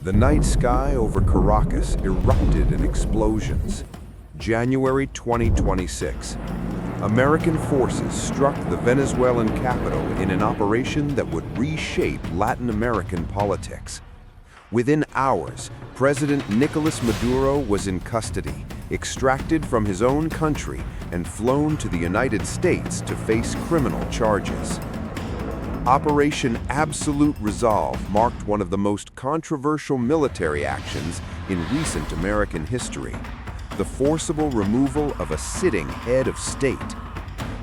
The night sky over Caracas erupted in explosions. January 2026. American forces struck the Venezuelan capital in an operation that would reshape Latin American politics. Within hours, President Nicolás Maduro was in custody, extracted from his own country, and flown to the United States to face criminal charges. Operation Absolute Resolve marked one of the most controversial military actions in recent American history, the forcible removal of a sitting head of state.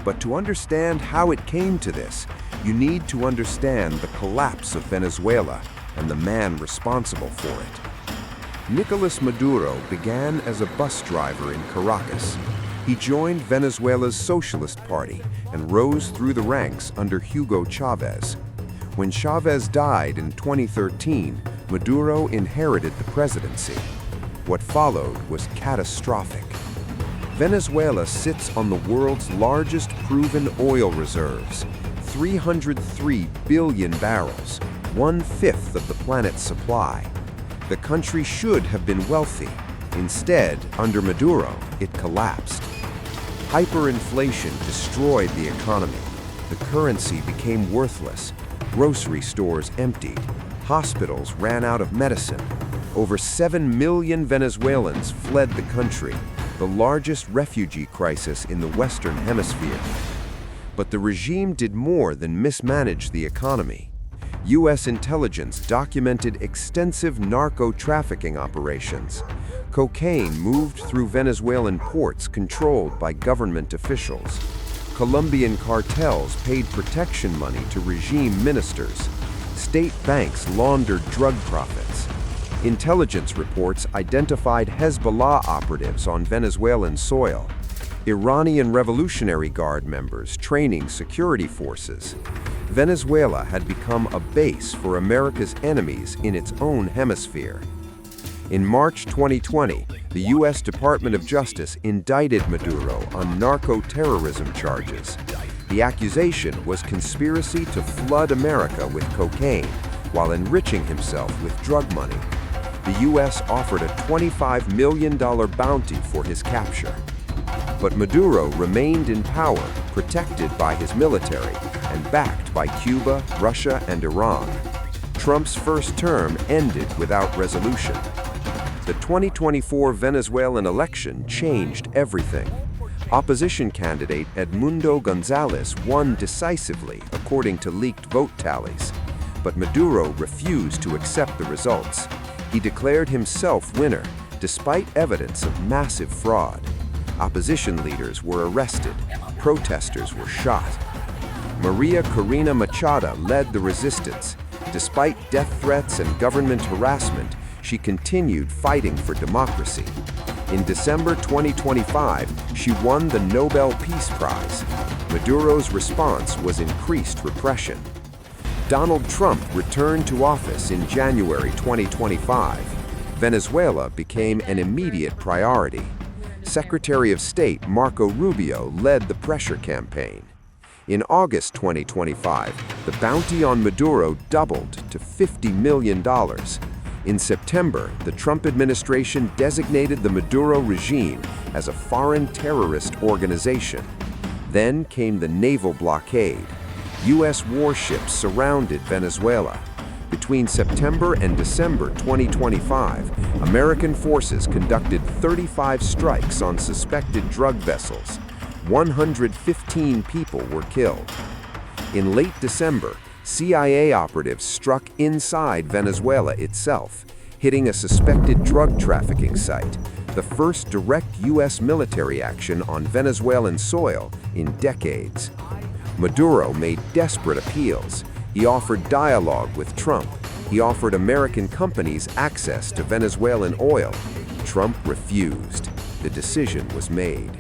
But to understand how it came to this, you need to understand the collapse of Venezuela and the man responsible for it. Nicolás Maduro began as a bus driver in Caracas. He joined Venezuela's Socialist Party and rose through the ranks under Hugo Chavez. When Chavez died in 2013, Maduro inherited the presidency. What followed was catastrophic. Venezuela sits on the world's largest proven oil reserves, 303 billion barrels, 1/5 of the planet's supply. The country should have been wealthy. Instead, under Maduro, it collapsed. Hyperinflation destroyed the economy. The currency became worthless. Grocery stores emptied. Hospitals ran out of medicine. Over 7 million Venezuelans fled the country, the largest refugee crisis in the Western Hemisphere. But the regime did more than mismanage the economy. U.S. intelligence documented extensive narco-trafficking operations. Cocaine moved through Venezuelan ports controlled by government officials. Colombian cartels paid protection money to regime ministers. State banks laundered drug profits. Intelligence reports identified Hezbollah operatives on Venezuelan soil. Iranian Revolutionary Guard members training security forces. Venezuela had become a base for America's enemies in its own hemisphere. In March 2020, the U.S. Department of Justice indicted Maduro on narco-terrorism charges. The accusation was conspiracy to flood America with cocaine while enriching himself with drug money. The U.S. offered a $25 million bounty for his capture. But Maduro remained in power, protected by his military and backed by Cuba, Russia, and Iran. Trump's first term ended without resolution. The 2024 Venezuelan election changed everything. Opposition candidate Edmundo Gonzalez won decisively according to leaked vote tallies. But Maduro refused to accept the results. He declared himself winner, despite evidence of massive fraud. Opposition leaders were arrested. Protesters were shot. Maria Corina Machado led the resistance. Despite death threats and government harassment, she continued fighting for democracy. In December 2025, she won the Nobel Peace Prize. Maduro's response was increased repression. Donald Trump returned to office in January 2025. Venezuela became an immediate priority. Secretary of State Marco Rubio led the pressure campaign. In August 2025, the bounty on Maduro doubled to $50 million. In September, the Trump administration designated the Maduro regime as a foreign terrorist organization. Then came the naval blockade. U.S. warships surrounded Venezuela. Between September and December 2025, American forces conducted 35 strikes on suspected drug vessels. 115 people were killed. In late December, CIA operatives struck inside Venezuela itself, hitting a suspected drug trafficking site, the first direct U.S. military action on Venezuelan soil in decades. Maduro made desperate appeals. He offered dialogue with Trump. He offered American companies access to Venezuelan oil. Trump refused. The decision was made.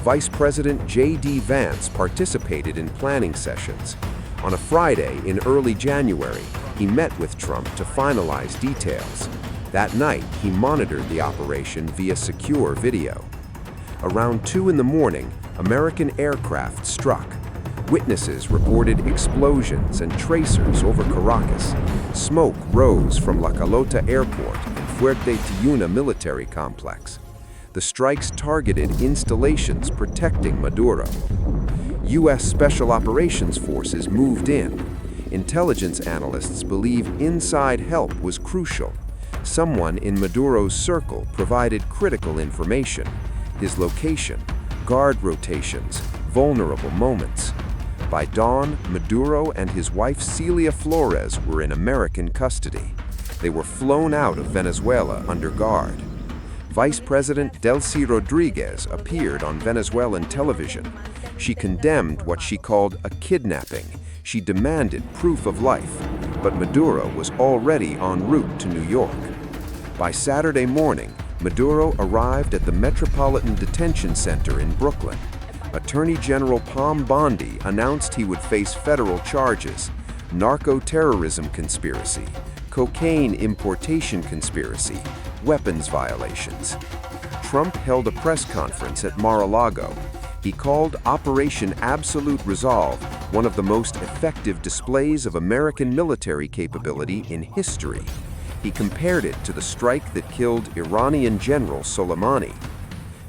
Vice President J.D. Vance participated in planning sessions. On a Friday in early January, he met with Trump to finalize details. That night, he monitored the operation via secure video. Around 2 in the morning, American aircraft struck. Witnesses reported explosions and tracers over Caracas. Smoke rose from La Calota Airport and Fuerte Tiuna military complex. The strikes targeted installations protecting Maduro. U.S. Special Operations Forces moved in. Intelligence analysts believe inside help was crucial. Someone in Maduro's circle provided critical information: his location, guard rotations, vulnerable moments. By dawn, Maduro and his wife Celia Flores were in American custody. They were flown out of Venezuela under guard. Vice President Delcy Rodriguez appeared on Venezuelan television. She condemned what she called a kidnapping. She demanded proof of life, but Maduro was already en route to New York. By Saturday morning, Maduro arrived at the Metropolitan Detention Center in Brooklyn. Attorney General Pam Bondi announced he would face federal charges: narco-terrorism conspiracy, cocaine importation conspiracy, weapons violations. Trump held a press conference at Mar-a-Lago. He called Operation Absolute Resolve one of the most effective displays of American military capability in history. He compared it to the strike that killed Iranian General Soleimani.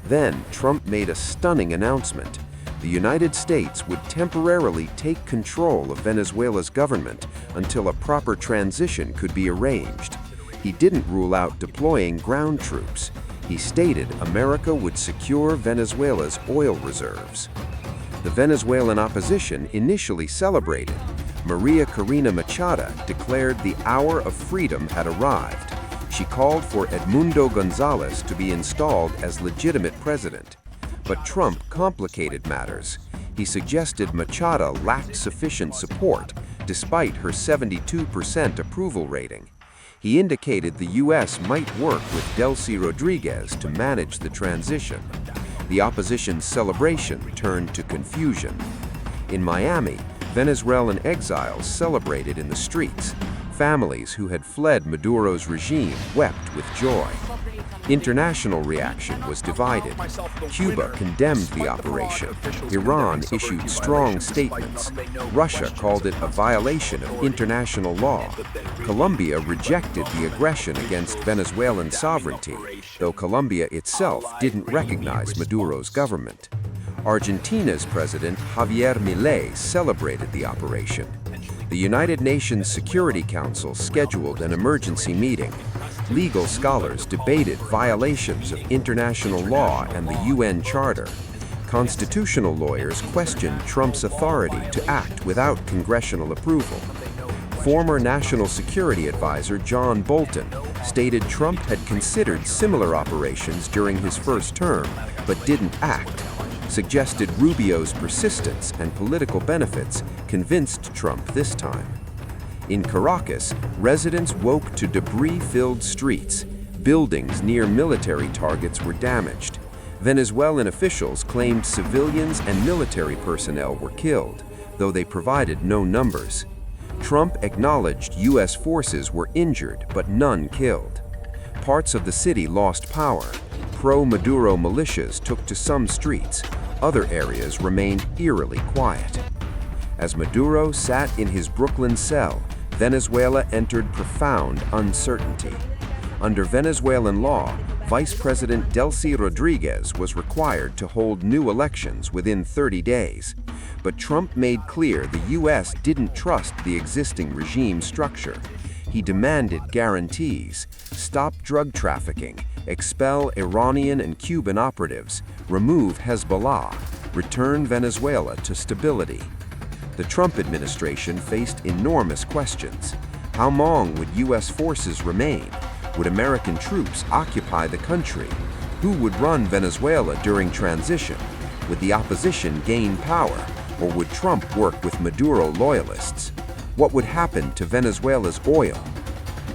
Then, Trump made a stunning announcement. The United States would temporarily take control of Venezuela's government until a proper transition could be arranged. He didn't rule out deploying ground troops. He stated America would secure Venezuela's oil reserves. The Venezuelan opposition initially celebrated. Maria Corina Machado declared the hour of freedom had arrived. She called for Edmundo Gonzalez to be installed as legitimate president. But Trump complicated matters. He suggested Machado lacked sufficient support, despite her 72% approval rating. He indicated the U.S. might work with Delcy Rodriguez to manage the transition. The opposition's celebration turned to confusion. In Miami, Venezuelan exiles celebrated in the streets. Families who had fled Maduro's regime wept with joy. International reaction was divided. Cuba condemned the operation. Iran issued strong statements. Russia called it a violation of international law. Colombia rejected the aggression against Venezuelan sovereignty, though Colombia itself didn't recognize Maduro's government. Argentina's President Javier Milei celebrated the operation. The United Nations Security Council scheduled an emergency meeting. Legal scholars debated violations of international law and the UN Charter. Constitutional lawyers questioned Trump's authority to act without congressional approval. Former National Security Advisor John Bolton stated Trump had considered similar operations during his first term, but didn't act. Suggested Rubio's persistence and political benefits convinced Trump this time. In Caracas, residents woke to debris-filled streets. Buildings near military targets were damaged. Venezuelan officials claimed civilians and military personnel were killed, though they provided no numbers. Trump acknowledged U.S. forces were injured, but none killed. Parts of the city lost power. Pro-Maduro militias took to some streets. Other areas remained eerily quiet. As Maduro sat in his Brooklyn cell, Venezuela entered profound uncertainty. Under Venezuelan law, Vice President Delcy Rodriguez was required to hold new elections within 30 days. But Trump made clear the U.S. didn't trust the existing regime structure. He demanded guarantees: stop drug trafficking, expel Iranian and Cuban operatives, remove Hezbollah, return Venezuela to stability. The Trump administration faced enormous questions. How long would U.S. forces remain? Would American troops occupy the country? Who would run Venezuela during transition? Would the opposition gain power, or would Trump work with Maduro loyalists? What would happen to Venezuela's oil?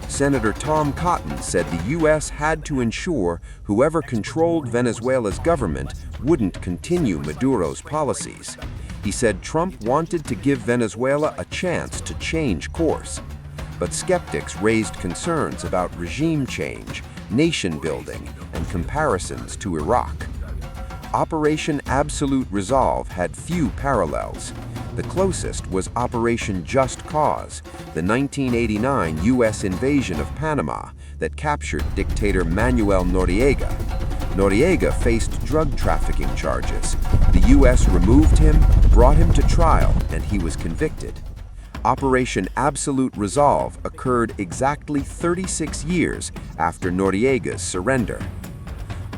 Senator Tom Cotton said the U.S. had to ensure whoever controlled Venezuela's government wouldn't continue Maduro's policies. He said Trump wanted to give Venezuela a chance to change course. But skeptics raised concerns about regime change, nation building, and comparisons to Iraq. Operation Absolute Resolve had few parallels. The closest was Operation Just Cause, the 1989 U.S. invasion of Panama that captured dictator Manuel Noriega. Noriega faced drug trafficking charges. The U.S. removed him, brought him to trial, and he was convicted. Operation Absolute Resolve occurred exactly 36 years after Noriega's surrender.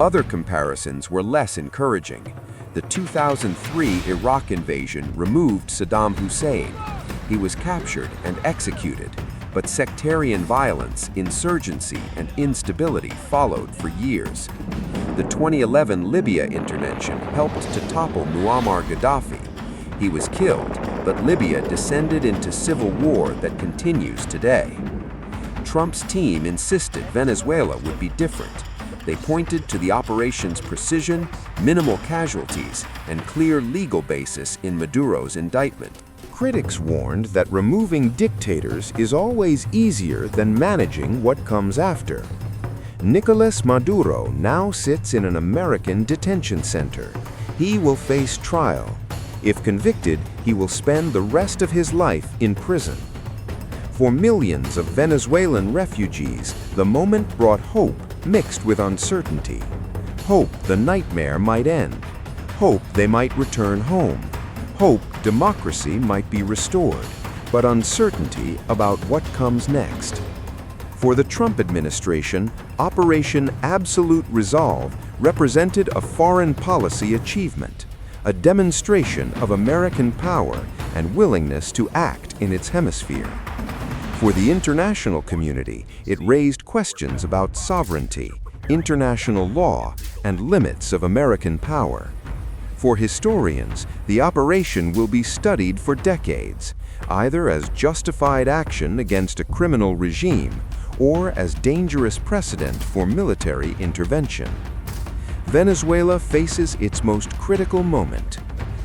Other comparisons were less encouraging. The 2003 Iraq invasion removed Saddam Hussein. He was captured and executed, but sectarian violence, insurgency, and instability followed for years. The 2011 Libya intervention helped to topple Muammar Gaddafi. He was killed, but Libya descended into civil war that continues today. Trump's team insisted Venezuela would be different. They pointed to the operation's precision, minimal casualties, and clear legal basis in Maduro's indictment. Critics warned that removing dictators is always easier than managing what comes after. Nicolás Maduro now sits in an American detention center. He will face trial. If convicted, he will spend the rest of his life in prison. For millions of Venezuelan refugees, the moment brought hope mixed with uncertainty. Hope the nightmare might end. Hope they might return home. Hope democracy might be restored, but uncertainty about what comes next. For the Trump administration, Operation Absolute Resolve represented a foreign policy achievement, a demonstration of American power and willingness to act in its hemisphere. For the international community, it raised questions about sovereignty, international law, and limits of American power. For historians, the operation will be studied for decades, either as justified action against a criminal regime or as dangerous precedent for military intervention. Venezuela faces its most critical moment.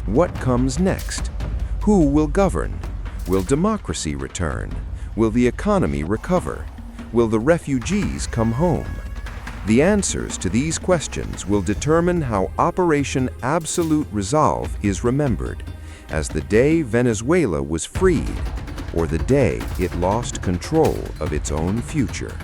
What comes next? Who will govern? Will democracy return? Will the economy recover? Will the refugees come home? The answers to these questions will determine how Operation Absolute Resolve is remembered, as the day Venezuela was freed, or the day it lost control of its own future.